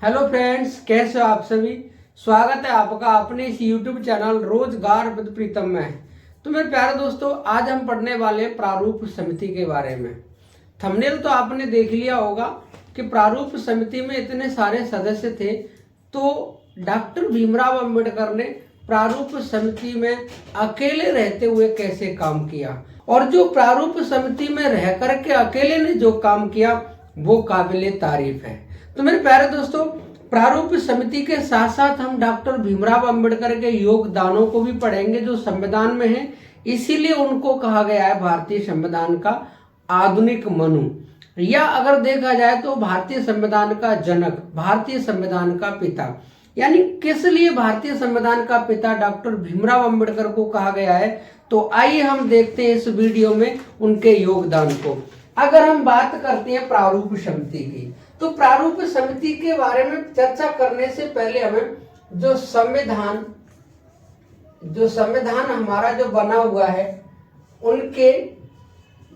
Hello friends, कैसे हो आप सभी। स्वागत है आपका अपने इस यूट्यूब चैनल रोजगार विद प्रीतम में। तो मेरे प्यारे दोस्तों, आज हम पढ़ने वाले प्रारूप समिति के बारे में। थंबनेल तो आपने देख लिया होगा कि प्रारूप समिति में इतने सारे सदस्य थे, तो डॉक्टर भीमराव अंबेडकर ने प्रारूप समिति में अकेले रहते हुए कैसे काम किया, और जो प्रारूप समिति में रह करके अकेले ने जो काम किया वो काबिले तारीफ है। तो मेरे प्यारे दोस्तों, प्रारूप समिति के साथ साथ हम डॉक्टर भीमराव अंबेडकर के योगदानों को भी पढ़ेंगे जो संविधान में है। इसीलिए उनको कहा गया है भारतीय संविधान का आधुनिक मनु, या अगर देखा जाए तो भारतीय संविधान का जनक, भारतीय संविधान का पिता। यानी किस लिए भारतीय संविधान का पिता डॉक्टर भीमराव अंबेडकर को कहा गया है, तो आइए हम देखते हैं इस वीडियो में उनके योगदान को। अगर हम बात करते हैं प्रारूप समिति की, तो प्रारूप समिति के बारे में चर्चा करने से पहले हमें जो संविधान हमारा जो बना हुआ है, उनके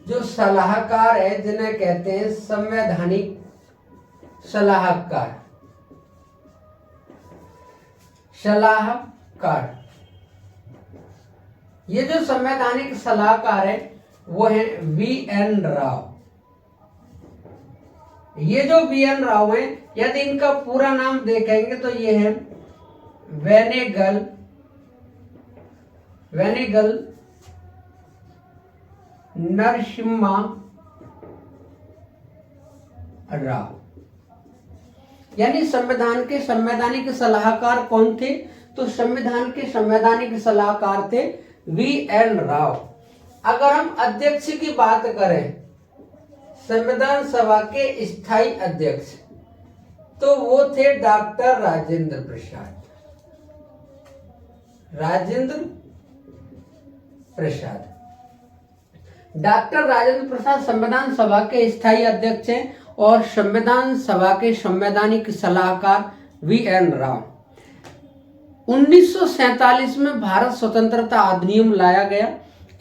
जो सलाहकार है जिन्हें कहते हैं संवैधानिक सलाहकार, ये जो संवैधानिक सलाहकार है वो है वी.एन. राव। ये जो वी.एन. राव है, यदि इनका पूरा नाम देखेंगे तो ये है वेनेगल नरसिम्हा राव। यानी संविधान के संवैधानिक सलाहकार कौन थे, तो संविधान के संवैधानिक सलाहकार थे वी.एन. राव। अगर हम अध्यक्ष की बात करें, संविधान सभा के स्थायी अध्यक्ष, तो वो थे डॉक्टर राजेंद्र प्रसाद। डॉक्टर राजेंद्र प्रसाद संविधान सभा के स्थायी अध्यक्ष हैं और संविधान सभा के संवैधानिक सलाहकार वी.एन. राव। 1947 में भारत स्वतंत्रता अधिनियम लाया गया।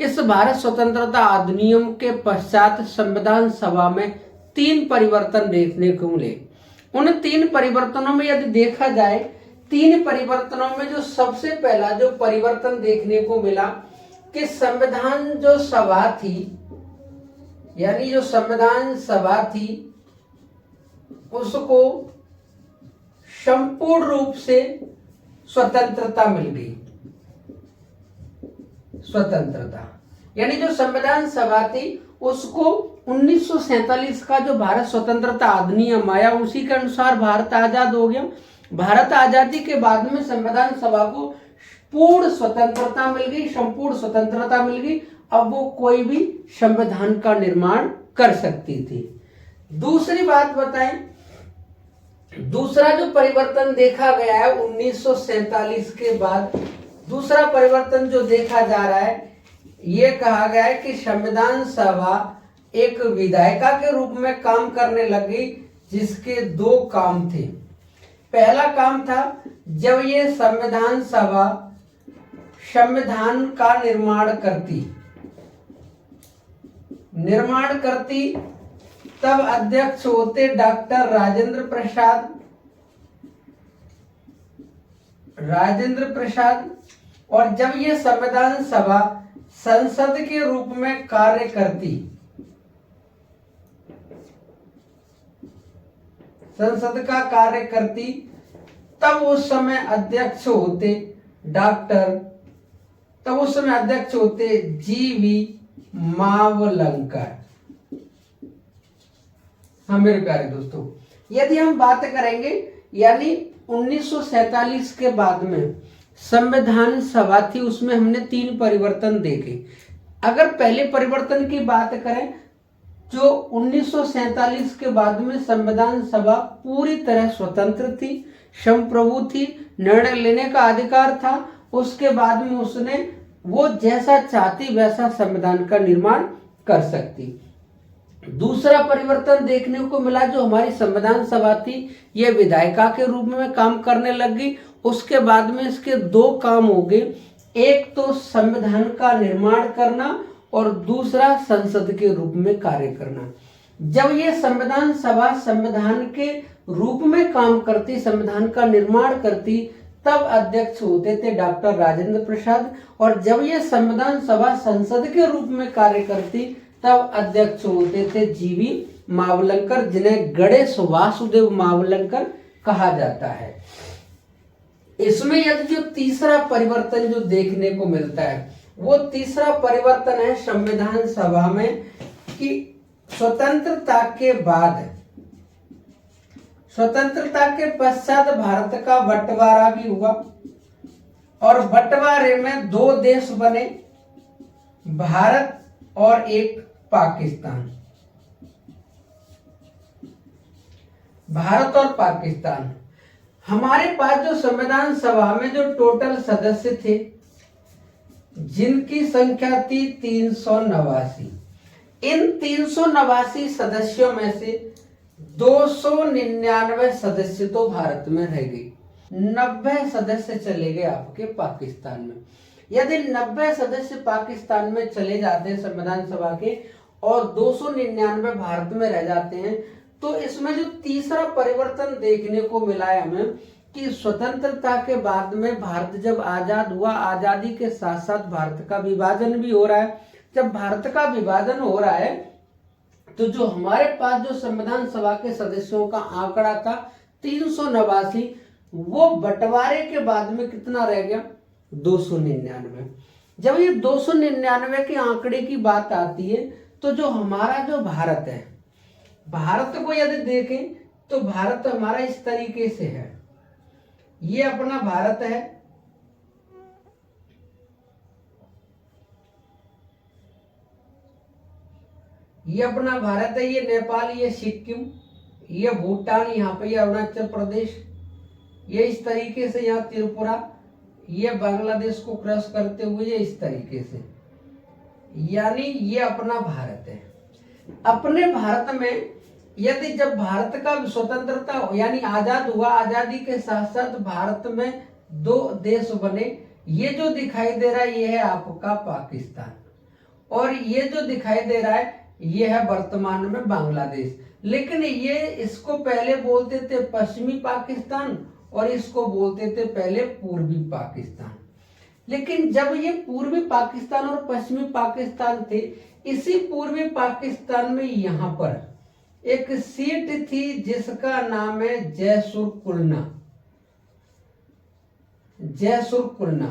इस भारत स्वतंत्रता अधिनियम के पश्चात संविधान सभा में 3 परिवर्तन देखने को मिले। उन 3 परिवर्तनों में यदि देखा जाए, 3 परिवर्तनों में जो सबसे पहला जो परिवर्तन देखने को मिला कि संविधान जो सभा थी, यानी जो संविधान सभा थी, उसको संपूर्ण रूप से स्वतंत्रता मिल गई। यानी जो संविधान सभा थी उसको 1947 का जो भारत स्वतंत्रता अधिनियम आया, उसी के अनुसार भारत आजाद हो गया। भारत आजादी के बाद में संविधान सभा को पूर्ण स्वतंत्रता मिल गई, संपूर्ण स्वतंत्रता मिल गई। अब वो कोई भी संविधान का निर्माण कर सकती थी। दूसरी बात बताएं, दूसरा जो परिवर्तन देखा गया है 1947 के बाद, दूसरा परिवर्तन जो देखा जा रहा है, ये कहा गया है कि संविधान सभा एक विधायिका के रूप में काम करने लगी, जिसके 2 काम थे। पहला काम था, जब ये संविधान सभा संविधान का निर्माण करती तब अध्यक्ष होते डॉक्टर राजेंद्र प्रसाद, और जब ये संविधान सभा संसद के रूप में कार्य करती, संसद का कार्य करती, तब उस समय अध्यक्ष होते जी.वी. मावलंकर। हाँ मेरे प्यारे दोस्तों, यदि हम बात करेंगे, यानी 1947 के बाद में संविधान सभा थी, उसमें हमने 3 परिवर्तन देखे। अगर पहले परिवर्तन की बात करें, जो 1947 के बाद में संविधान सभा पूरी तरह स्वतंत्र थी, संप्रभु थी, निर्णय लेने का अधिकार था। उसके बाद में उसने वो जैसा चाहती वैसा संविधान का निर्माण कर सकती। दूसरा परिवर्तन देखने को मिला, जो हमारी संविधान सभा थी ये विधायिका के रूप में काम करने लगी। उसके बाद में इसके 2 काम हो गए, एक तो संविधान का निर्माण करना और दूसरा संसद के रूप में कार्य करना। जब ये संविधान सभा संविधान के रूप में काम करती, संविधान का निर्माण करती, तब अध्यक्ष होते थे डॉक्टर राजेंद्र प्रसाद। और जब ये संविधान सभा संसद के रूप में कार्य करती, तब अध्यक्ष होते थे जीवी मावलंकर, जिन्हें गणेश वासुदेव मावलंकर कहा जाता है। इसमें यदि जो तीसरा परिवर्तन जो देखने को मिलता है, वो तीसरा परिवर्तन है संविधान सभा में कि स्वतंत्रता के बाद, स्वतंत्रता के पश्चात भारत का बंटवारा भी हुआ और बंटवारे में दो देश बने, भारत और एक पाकिस्तान। भारत और पाकिस्तान। हमारे पास जो संविधान सभा में जो टोटल सदस्य थे, जिनकी संख्या थी 389, इन 389 सदस्यों में से 299 सदस्य तो भारत में रह गई, 90 सदस्य चले गए आपके पाकिस्तान में। यदि 90 सदस्य पाकिस्तान में चले जाते हैं संविधान सभा के और 299 भारत में रह जाते हैं, तो इसमें जो तीसरा परिवर्तन देखने को मिला है हमें कि स्वतंत्रता के बाद में भारत जब आजाद हुआ, आजादी के साथ साथ भारत का विभाजन भी हो रहा है। जब भारत का विभाजन हो रहा है तो जो हमारे पास जो संविधान सभा के सदस्यों का आंकड़ा था 389, वो बंटवारे के बाद में कितना रह गया? 299। जब ये 299 के आंकड़े की बात आती है तो जो हमारा जो भारत है, भारत को यदि देखें तो भारत हमारा इस तरीके से है। ये अपना भारत है, ये अपना भारत है, ये नेपाल, ये सिक्किम, ये भूटान, यहाँ पे ये अरुणाचल प्रदेश, ये इस तरीके से यहाँ त्रिपुरा, ये बांग्लादेश को क्रॉस करते हुए ये इस तरीके से, यानी ये अपना भारत है। अपने भारत में यदि जब भारत का स्वतंत्रता यानी आजाद हुआ, आजादी के साथ साथ भारत में दो देश बने। ये जो दिखाई दे रहा है ये है आपका पाकिस्तान, और ये जो दिखाई दे रहा है ये है वर्तमान में बांग्लादेश। लेकिन ये इसको पहले बोलते थे पश्चिमी पाकिस्तान और इसको बोलते थे पहले पूर्वी पाकिस्तान। लेकिन जब ये पूर्वी पाकिस्तान और पश्चिमी पाकिस्तान थे, इसी पूर्वी पाकिस्तान में यहाँ पर एक सीट थी जिसका नाम है जयसुर कुलना। जयसुर कुलना,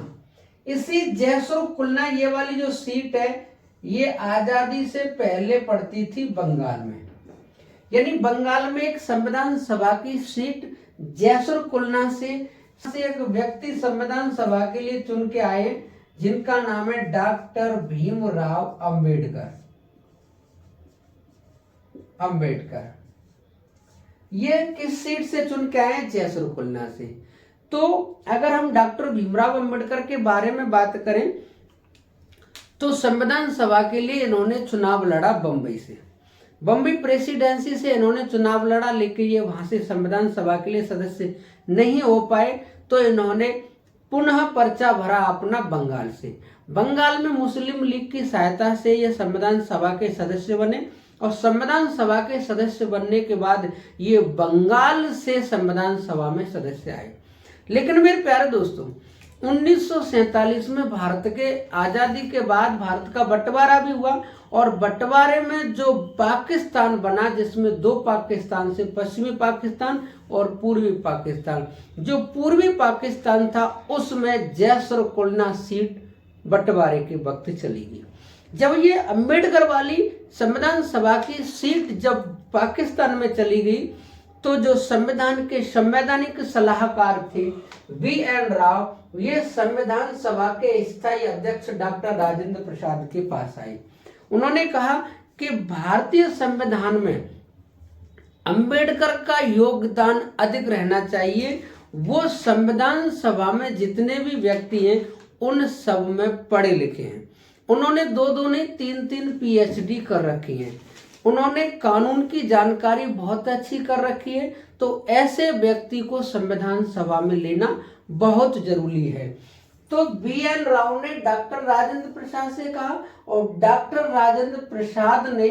इसी जयसुर कुलना ये वाली जो सीट है ये आजादी से पहले पड़ती थी बंगाल में। यानी बंगाल में एक संविधान सभा की सीट जयसुर कुलना से एक व्यक्ति संविधान सभा के लिए चुन के आए जिनका नाम है डॉक्टर भीमराव अंबेडकर। अंबेडकर ये किस सीट से चुन के आए? जयसुर कुलना से। तो अगर हम डॉक्टर भीमराव अंबेडकर के बारे में बात करें तो संविधान सभा के लिए इन्होंने चुनाव लड़ा बम्बई से, बम्बई प्रेसिडेंसी से इन्होंने चुनाव लड़ा, लेकिन ये वहां से संविधान सभा के लिए सदस्य नहीं हो पाए। तो इन्होंने पुनः पर्चा भरा अपना बंगाल से। बंगाल में मुस्लिम लीग की सहायता से ये संविधान सभा के सदस्य बने, और संविधान सभा के सदस्य बनने के बाद ये बंगाल से संविधान सभा में सदस्य आए। लेकिन मेरे प्यारे दोस्तों, 1947 में भारत के आजादी के बाद भारत का बंटवारा भी हुआ, और बंटवारे में जो पाकिस्तान बना, जिसमें दो पाकिस्तान से पश्चिमी पाकिस्तान और पूर्वी पाकिस्तान, जो पूर्वी पाकिस्तान था उसमें जयसुर कुलना सीट बंटवारे के वक्त चली गई। जब ये अंबेडकर वाली संविधान सभा की सीट जब पाकिस्तान में चली गई तो जो संविधान के संवैधानिक सलाहकार थे VN राव, ये संविधान सभा के स्थायी अध्यक्ष डॉक्टर राजेंद्र प्रसाद के पास आए। उन्होंने कहा कि भारतीय संविधान में अंबेडकर का योगदान अधिक रहना चाहिए। वो संविधान सभा में जितने भी व्यक्ति हैं उन सब में पढ़े लिखे हैं। उन्होंने दो नहीं 3 PhD कर रखी हैं। उन्होंने कानून की जानकारी बहुत अच्छी कर रखी है। तो ऐसे व्यक्ति को संविधान सभा में लेना बहुत जरूरी है। तो BN राव ने डॉक्टर राजेंद्र प्रसाद से कहा और डॉक्टर राजेंद्र प्रसाद ने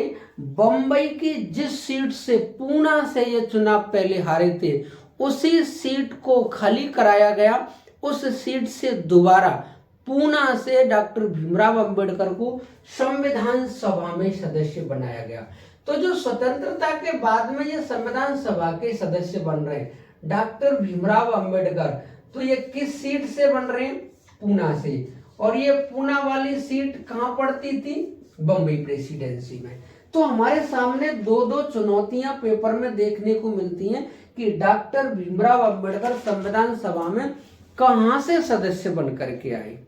बंबई की जिस सीट से पूना से ये चुनाव पहले हारे थे उसी सीट को खाली कराया गया। उस सीट से दोबारा पूना से डॉक्टर भीमराव अंबेडकर को संविधान सभा में सदस्य बनाया गया। तो जो स्वतंत्रता के बाद में ये संविधान सभा के सदस्य बन रहे हैं डॉक्टर भीमराव अंबेडकर, तो ये किस सीट से बन रहे हैं? पूना से। और ये पूना वाली सीट कहाँ पड़ती थी? बम्बई प्रेसिडेंसी में। तो हमारे सामने दो दो चुनौतियां पेपर में देखने को मिलती हैं कि डॉक्टर भीमराव अंबेडकर संविधान सभा में कहां से सदस्य बन करके आए।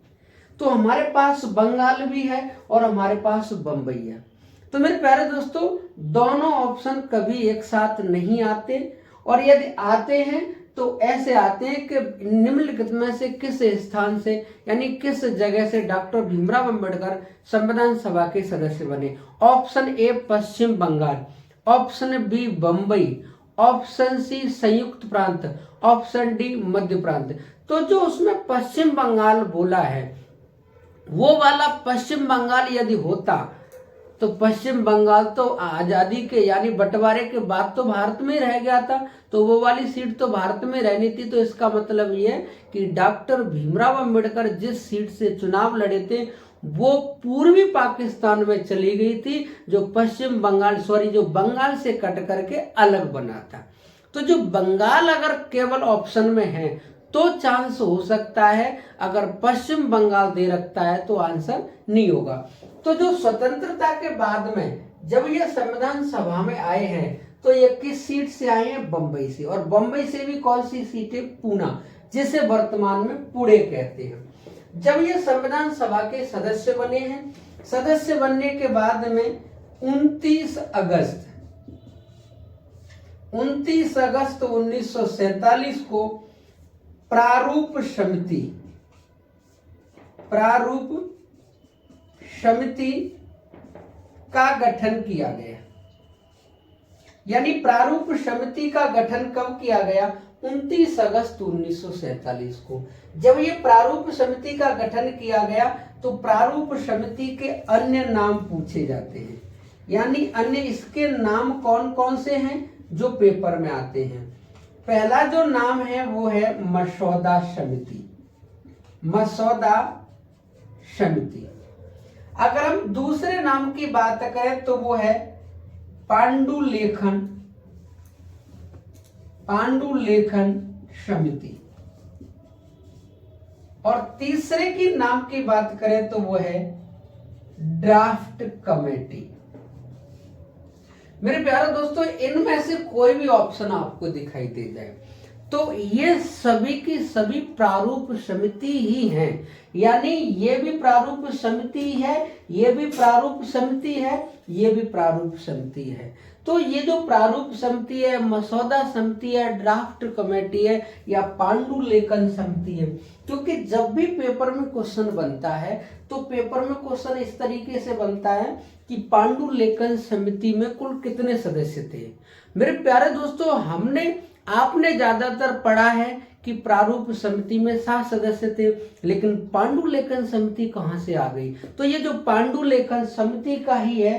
तो हमारे पास बंगाल भी है और हमारे पास बंबई है। तो मेरे प्यारे दोस्तों, दोनों ऑप्शन कभी एक साथ नहीं आते, और यदि आते हैं तो ऐसे आते हैं कि निम्नलिखित में से किस स्थान से यानी किस जगह से डॉक्टर भीमराव अंबेडकर संविधान सभा के सदस्य बने। Option A Paschim Bangal, option B Bambai, option C Sanyukt Prant, option D मध्य प्रांत। तो जो उसमें पश्चिम बंगाल बोला है वो वाला पश्चिम बंगाल यदि होता तो पश्चिम बंगाल तो आजादी के यानी बंटवारे के बाद तो भारत में रह गया था, तो वो वाली सीट तो भारत में रहनी थी। तो इसका मतलब ये है कि डॉक्टर भीमराव अंबेडकर जिस सीट से चुनाव लड़े थे वो पूर्वी पाकिस्तान में चली गई थी, जो पश्चिम बंगाल जो बंगाल से कट करके अलग बना था। तो जो बंगाल अगर केवल ऑप्शन में है तो चांस हो सकता है, अगर पश्चिम बंगाल दे रखता है तो आंसर नहीं होगा। तो जो स्वतंत्रता के बाद में जब ये संविधान सभा में आए हैं तो ये किस सीट से आए हैं? बंबई से। और बंबई से भी कौन सी सीट है? पूना, जिसे वर्तमान में पुणे कहते हैं। जब ये संविधान सभा के सदस्य बने हैं, सदस्य बनने के बाद में 29 अगस्त 1947 को प्रारूप समिति का गठन किया गया। यानी प्रारूप समिति का गठन कब किया गया? 29 अगस्त 1947 को। जब ये प्रारूप समिति का गठन किया गया तो प्रारूप समिति के अन्य नाम पूछे जाते हैं। यानी अन्य इसके नाम कौन कौन से हैं जो पेपर में आते हैं? पहला जो नाम है वो है मसौदा समिति। अगर हम दूसरे नाम की बात करें तो वो है पांडुलेखन समिति। और तीसरे की नाम की बात करें तो वो है ड्राफ्ट कमेटी। मेरे प्यारे दोस्तों, इनमें से कोई भी ऑप्शन आपको दिखाई दे जाए तो ये सभी की सभी प्रारूप समिति ही हैं। यानी ये भी प्रारूप समिति है, ये भी प्रारूप समिति है, ये भी प्रारूप समिति है। तो ये जो प्रारूप समिति है, मसौदा समिति है, ड्राफ्ट कमेटी है या पांडुलेखन समिति है, क्योंकि जब भी पेपर में क्वेश्चन बनता है तो पेपर में क्वेश्चन इस तरीके से बनता है कि पांडुलेखन समिति में कुल कितने सदस्य थे। मेरे प्यारे दोस्तों, आपने ज्यादातर पढ़ा है कि प्रारूप समिति में 7 सदस्य थे, लेकिन पांडुलेखन समिति कहां से आ गई? तो ये जो पांडुलेखन समिति का ही है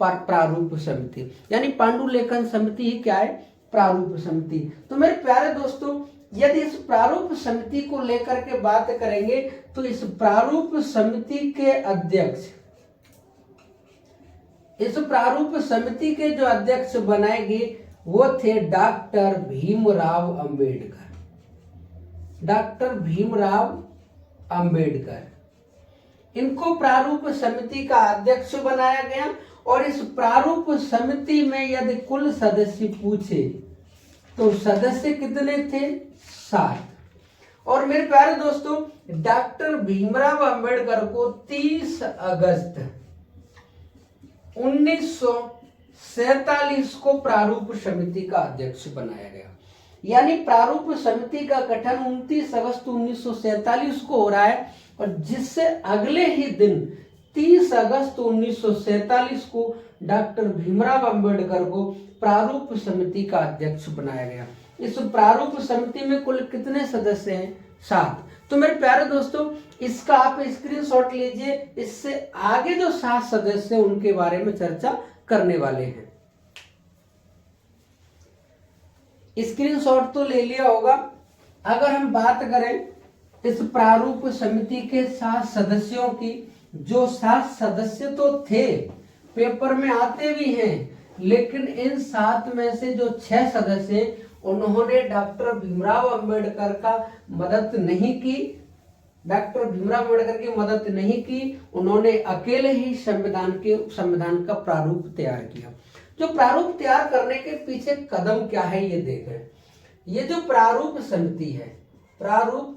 प्रारूप समिति, यानी पांडुलेखन समिति ही क्या है? प्रारूप समिति। तो मेरे प्यारे दोस्तों, यदि इस प्रारूप समिति को लेकर के बात करेंगे तो इस प्रारूप समिति के जो अध्यक्ष बनाए गए वो थे डॉक्टर भीमराव अंबेडकर। इनको प्रारूप समिति का अध्यक्ष बनाया गया। और इस प्रारूप समिति में यदि कुल सदस्य पूछे तो सदस्य कितने थे? 7। और मेरे प्यारे दोस्तों, डॉक्टर भीमराव अंबेडकर को 30 अगस्त 1947 को प्रारूप समिति का अध्यक्ष बनाया गया। यानी प्रारूप समिति का गठन 29 अगस्त 1947 को हो रहा है, और जिससे अगले ही दिन 30 अगस्त 1947 को डॉक्टर भीमराव अंबेडकर को प्रारूप समिति का अध्यक्ष बनाया गया। इस प्रारूप समिति में कुल कितने सदस्य हैं? 7। तो मेरे प्यारे दोस्तों, इसका आप स्क्रीनशॉट लीजिए। इससे आगे जो 7 सदस्य हैं उनके बारे में चर्चा करने वाले हैं। स्क्रीनशॉट तो ले लिया होगा। अगर हम बात करें इस प्रारूप समिति के 7 सदस्यों की, जो 7 सदस्य तो थे, पेपर में आते भी हैं, लेकिन इन 7 में से जो 6 सदस्य उन्होंने डॉक्टर भीमराव अंबेडकर का मदद नहीं की। डॉक्टर भीमराव अंबेडकर की मदद नहीं की, उन्होंने अकेले ही संविधान का प्रारूप तैयार किया। जो प्रारूप तैयार करने के पीछे कदम क्या है ये देखें। ये जो प्रारूप समिति है, प्रारूप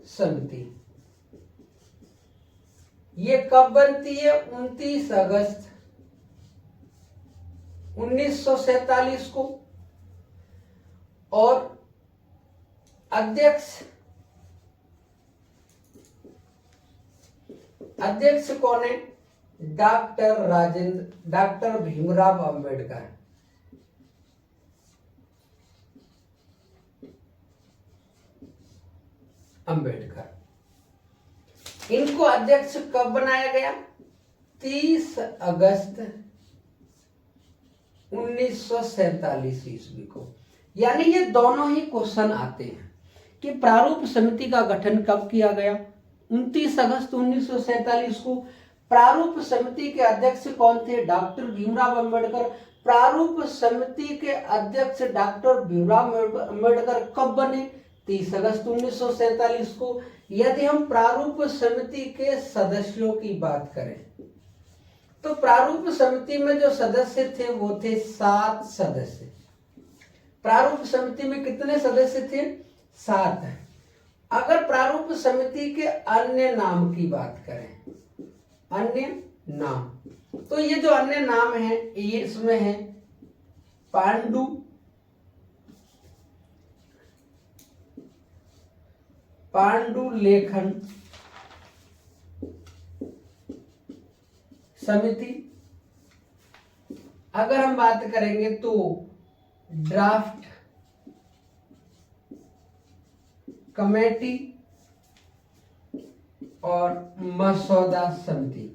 समिति ये कब बनती है? 29 अगस्त 1947 को। और अध्यक्ष कौन है? डॉक्टर भीमराव अंबेडकर। इनको अध्यक्ष कब बनाया गया? 30 अगस्त 1947 ईस्वी को। यानी ये दोनों ही क्वेश्चन आते हैं कि प्रारूप समिति का गठन कब किया गया? 29 अगस्त 1947 को। प्रारूप समिति के अध्यक्ष कौन थे? डॉक्टर भीमराव अंबेडकर। प्रारूप समिति के अध्यक्ष डॉक्टर भीमराव अंबेडकर कब बने? 30 अगस्त 1947 को। यदि हम प्रारूप समिति के सदस्यों की बात करें तो प्रारूप समिति में जो सदस्य थे वो थे 7 सदस्य। प्रारूप समिति में कितने सदस्य थे? 7। अगर प्रारूप समिति के अन्य नाम की बात करें, अन्य नाम, तो ये जो अन्य नाम है ये इसमें है पांडुलेखन समिति। अगर हम बात करेंगे तो ड्राफ्ट कमेटी और मसौदा समिति।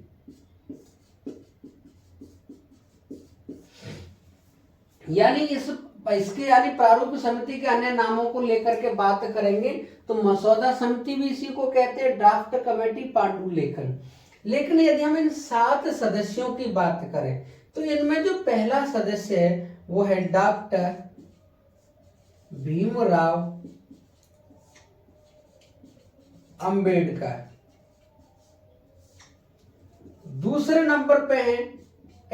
यानी इसके प्रारूप समिति के अन्य नामों को लेकर के बात करेंगे तो मसौदा समिति भी इसी को कहते हैं, ड्राफ्ट कमेटी, पांडुलेखन। लेकिन यदि हम इन 7 सदस्यों की बात करें तो इनमें जो पहला सदस्य है वो है डॉक्टर भीमराव अंबेडकर। दूसरे नंबर पे हैं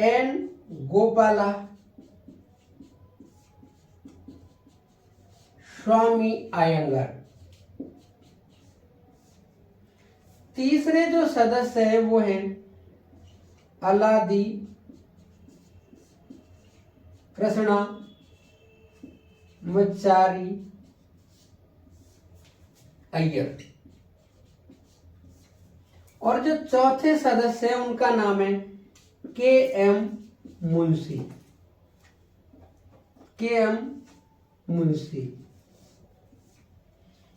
एन गोपाला स्वामी अयंगर। तीसरे जो सदस्य हैं वो हैं अलादी कृष्णामाचारी अय्यर। और जो चौथे सदस्य हैं उनका नाम है के एम मुंशी।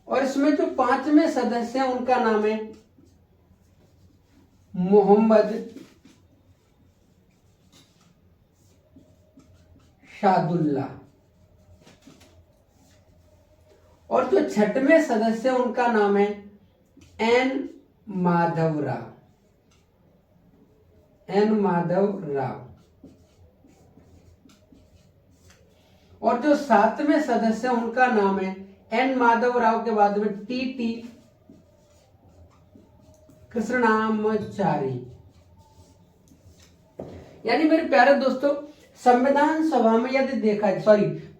और इसमें जो 5वें सदस्य हैं उनका नाम है मोहम्मद शादुल्ला। और जो 6वें सदस्य हैं उनका नाम है एन माधव राव। और जो 7वें सदस्य हैं उनका नाम है एन माधव राव के बाद में टी कृष्णामाचारी। यानी मेरे प्यारे दोस्तों, संविधान सभा में यदि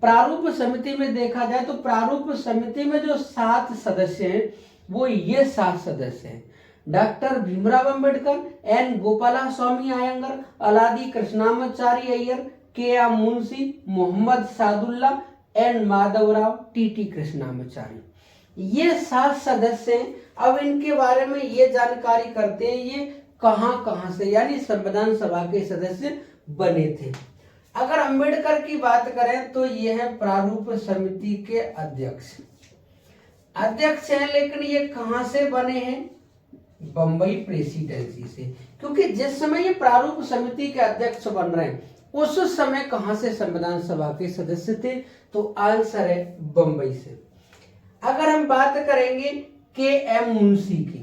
प्रारूप समिति में देखा जाए तो प्रारूप समिति में जो 7 सदस्य हैं वो ये 7 सदस्य हैं। Doctor Bhimrao Ambedkar, N Gopala Swami Ayyangar, Alladi Krishnamachari Ayyar, K M Munshi, Mohammad Saadulla, N Madhavrao, T Krishnamachari. ये 7 सदस्य हैं। अब इनके बारे में ये जानकारी करते हैं ये कहां से यानी संविधान सभा के सदस्य बने थे। अगर अंबेडकर की बात करें तो ये है प्रारूप समिति के अध्यक्ष। अध्यक्ष हैं, लेकिन ये कहां से बने हैं? बंबई प्रेसिडेंसी से। क्योंकि जिस समय ये प्रारूप समिति के अध्यक्ष बन रहे हैं उस समय कहां से संविधान सभा के सदस्य थे? तो आंसर है बंबई से। अगर हम बात करेंगे के एम मुंशी की,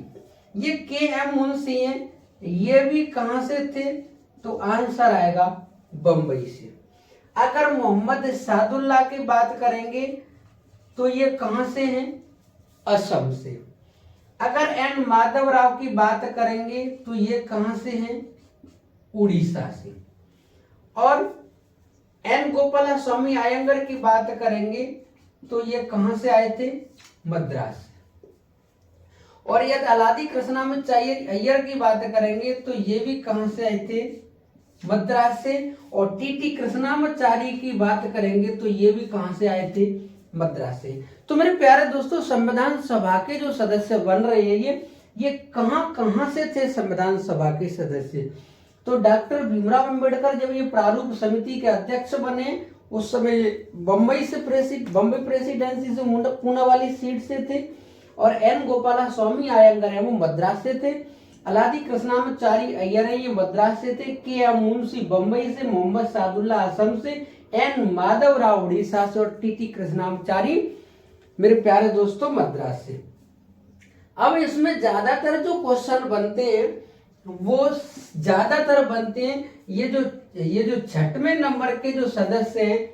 ये के एम मुंशी हैं, ये भी कहां से थे? तो आंसर आएगा बंबई से। अगर मोहम्मद सादुल्लाह की बात करेंगे तो ये कहां से हैं? असम से। अगर एन माधव राव की बात करेंगे तो ये कहां से हैं? उड़ीसा से। और एन गोपाला स्वामी अयंगर की बात करेंगे तो ये कहां से आए थे? मद्रास से। और यदि अलादी कृष्णामाचार्य अय्यर की बात करेंगे तो ये भी कहां से आए थे? मद्रास से। और टीटी कृष्णामाचारी की बात करेंगे तो ये भी कहां से आए थे? मद्रास से। तो मेरे प्यारे दोस्तों, संविधान सभा के जो सदस्य बन रहे हैं ये कहां से थे संविधान सभा के सदस्य? तो डॉक्टर भीमराव अंबेडकर जब ये प्रारूप समिति के अध्यक्ष बने उस समय बम्बई प्रेसिडेंसी से पूना वाली सीट से थे। और एन गोपाला स्वामी अयंगर है वो मद्रास से थे। अलादी कृष्णामाचारी अय्यर है ये मद्रास से थे। के एम मुंशी बम्बई से, मोहम्मद सादुल्लाह असम से, एन माधव राव उड़ीसा से और टीटी कृष्णामाचारी मेरे प्यारे दोस्तों मद्रास से। अब इसमें ज्यादातर जो क्वेश्चन बनते हैं वो ज्यादातर बनते हैं ये जो 6वें नंबर के जो सदस्य हैं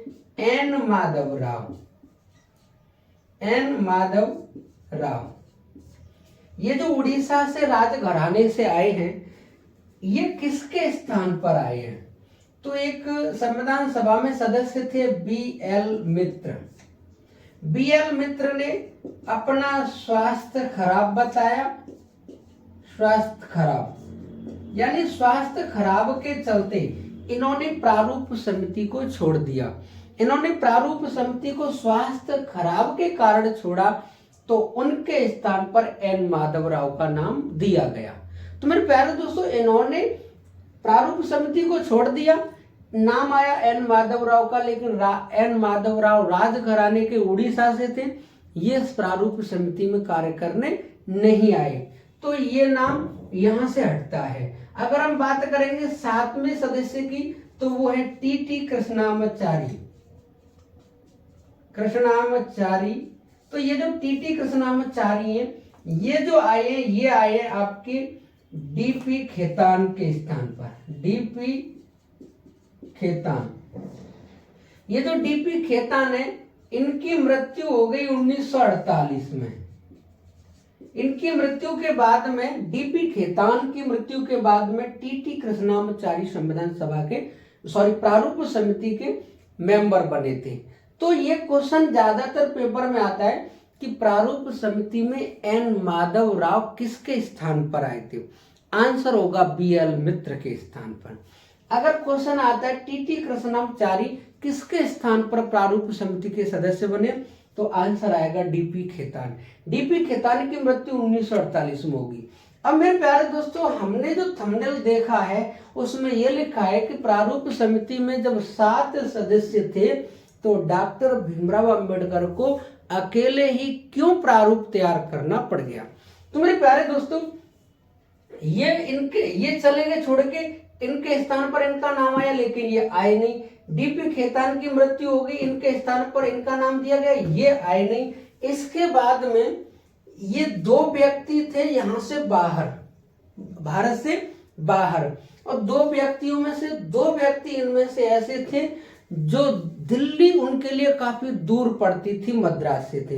एन माधव राव, ये जो उड़ीसा से राजघराने से आए हैं ये किसके स्थान पर आए हैं? तो एक संविधान सभा में सदस्य थे बी एल मित्र। बी एल मित्र ने अपना स्वास्थ्य खराब बताया, यानी स्वास्थ्य खराब के चलते इन्होंने प्रारूप समिति को छोड़ दिया। इन्होंने प्रारूप समिति को स्वास्थ्य खराब के कारण छोड़ा तो उनके स्थान पर एन माधव राव का नाम दिया गया। तो मेरे प्यारे दोस्तों, इन्होंने प्रारूप समिति को छोड़ दिया, नाम आया एन माधव राव का, लेकिन एन माधव राव राजघराने के उड़ीसा से थे, ये इस प्रारूप समिति में कार्य करने नहीं आए, तो ये नाम यहां से हटता है। अगर हम बात करेंगे 7वें सदस्य की तो वो है टीटी कृष्णामाचारी। तो ये जो टीटी कृष्णामाचारी हैं ये जो आए ये आए आपके डीपी खेतान के स्थान पर। डीपी खेतान, ये जो डीपी खेतान है इनकी मृत्यु हो गई 1948 में। इनकी मृत्यु के बाद में डीपी खेतान की मृत्यु के बाद में टीटी कृष्णामाचारी संविधान सभा के प्रारूप समिति के मेंबर बने थे। तो ये क्वेश्चन ज्यादातर पेपर में आता है कि प्रारूप समिति में एन माधव राव किसके स्थान पर आए थे? आंसर होगा बी एल मित्र के स्थान पर। अगर क्वेश्चन आता है टीटी कृष्णामाचारी किसके स्थान पर प्रारूप समिति के सदस्य बने तो आंसर आएगा डीपी खेतान। डीपी खेतान की मृत्यु 1948 में होगी। अब मेरे प्यारे दोस्तों, हमने जो थंबनेल देखा है उसमें यह लिखा है कि प्रारूप समिति में जब 7 सदस्य थे तो डॉक्टर भीमराव अंबेडकर को अकेले ही क्यों प्रारूप तैयार करना पड़ गया? तो मेरे प्यारे दोस्तों, ये चले गए छोड़ के, इनके स्थान पर इनका नाम आया लेकिन ये आए नहीं। डीपी खेतान की मृत्यु हो गई, इनके स्थान पर इनका नाम दिया गया, ये आए नहीं। इसके बाद में ये 2 व्यक्ति थे यहां से बाहर, भारत से बाहर, और 2 व्यक्तियों में से 2 व्यक्ति इनमें से ऐसे थे जो दिल्ली उनके लिए काफी दूर पड़ती थी, मद्रास से थे,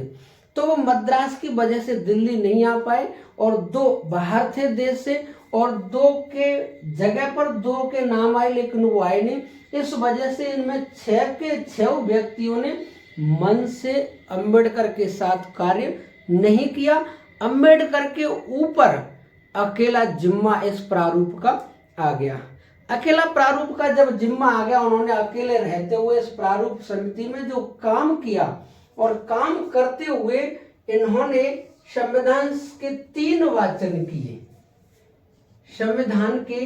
तो वो मद्रास की वजह से दिल्ली नहीं आ पाए, और 2 बाहर थे देश से, और 2 के जगह पर 2 के नाम आए लेकिन वो आए नहीं। इस वजह से इनमें 6 के 6 व्यक्तियों ने मन से अंबेडकर के साथ कार्य नहीं किया। अंबेडकर के ऊपर अकेला जिम्मा इस प्रारूप का आ गया। अकेला प्रारूप का जब जिम्मा आ गया, उन्होंने अकेले रहते हुए इस प्रारूप समिति में जो काम किया, और काम करते हुए इन्होंने संविधान के 3 वाचन किए। संविधान के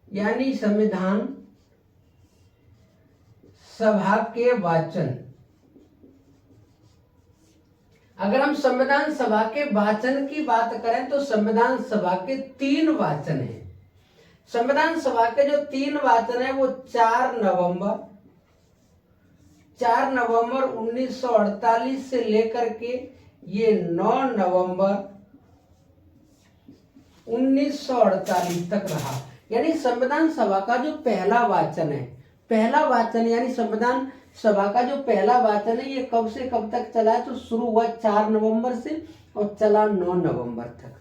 यानी संविधान सभा के वाचन, अगर हम संविधान सभा के वाचन की बात करें तो संविधान सभा के 3 वाचन हैं। संविधान सभा के जो 3 वाचन है वो 4 नवंबर 1948 से लेकर के ये 9 नवंबर 1948 तक रहा। यानी संविधान सभा का जो पहला वाचन है, पहला वाचन यानी संविधान सभा का जो पहला वाचन है ये कब से कब तक चला है, तो शुरू हुआ 4 नवंबर से और चला 9 नवंबर तक।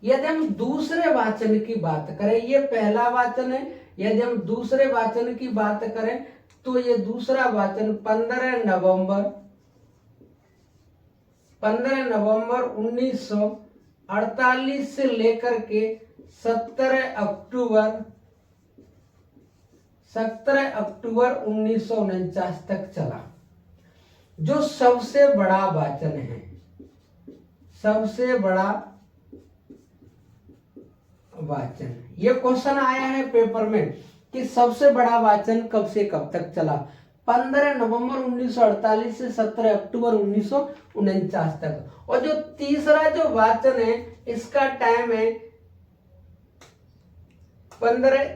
यदि हम दूसरे वाचन की बात करें, ये पहला वाचन है, यदि हम दूसरे वाचन की बात करें तो ये दूसरा वाचन 15 नवंबर 1948 से लेकर के 17 अक्टूबर 1949 तक चला। जो सबसे बड़ा वाचन है, सबसे बड़ा वाचन, ये क्वेश्चन आया है पेपर में कि सबसे बड़ा वाचन कब से कब तक चला। 15 नवंबर 1948 से 17 अक्टूबर 1949 तक। और जो तीसरा जो वाचन है इसका टाइम है 14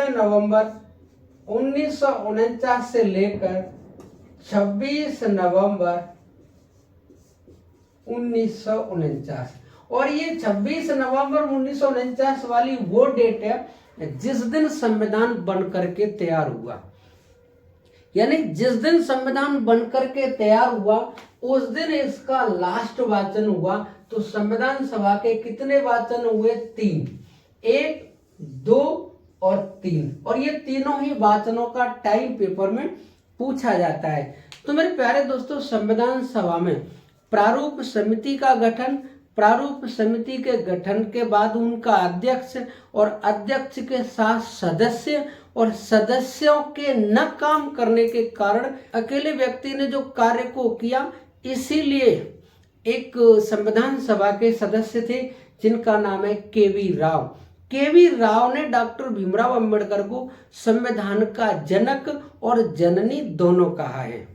नवंबर 1949 से लेकर 26 नवंबर 1949। और ये 26 नवंबर 1949 वाली वो डेट है जिस दिन संविधान बन करके तैयार हुआ। यानी जिस दिन संविधान बन करके तैयार हुआ उस दिन इसका लास्ट वाचन हुआ। तो संविधान सभा के कितने वाचन हुए? 3, 1, 2 और 3। और ये तीनों ही वाचनों का टाइम पेपर में पूछा जाता है। तो मेरे प्यारे दोस्तों, संविधान सभा में प्रारूप समिति का गठन, प्रारूप समिति के गठन के बाद उनका अध्यक्ष और अध्यक्ष के साथ सदस्य, और सदस्यों के न काम करने के कारण अकेले व्यक्ति ने जो कार्य को किया, इसीलिए एक संविधान सभा के सदस्य थे जिनका नाम है केवी राव। केवी राव ने डॉक्टर भीमराव अंबेडकर को संविधान का जनक और जननी दोनों कहा है।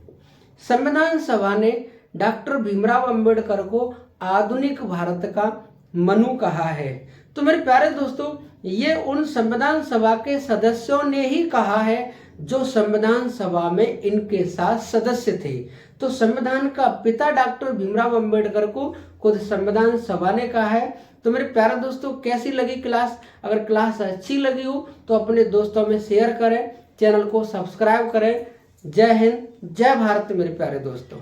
संविधान सभा ने डॉक्टर भीमराव अंबेडकर को आधुनिक भारत का मनु कहा है। तो मेरे प्यारे दोस्तों, ये उन संविधान सभा के सदस्यों ने ही कहा है जो संविधान सभा में इनके साथ सदस्य थे। तो संविधान का पिता डॉक्टर भीमराव अंबेडकर को खुद संविधान सभा ने कहा है। तो मेरे प्यारे दोस्तों, कैसी लगी क्लास? अगर क्लास अच्छी लगी हो तो अपने दोस्तों में शेयर करें, चैनल को सब्सक्राइब करें। जय हिंद, जय भारत मेरे प्यारे दोस्तों।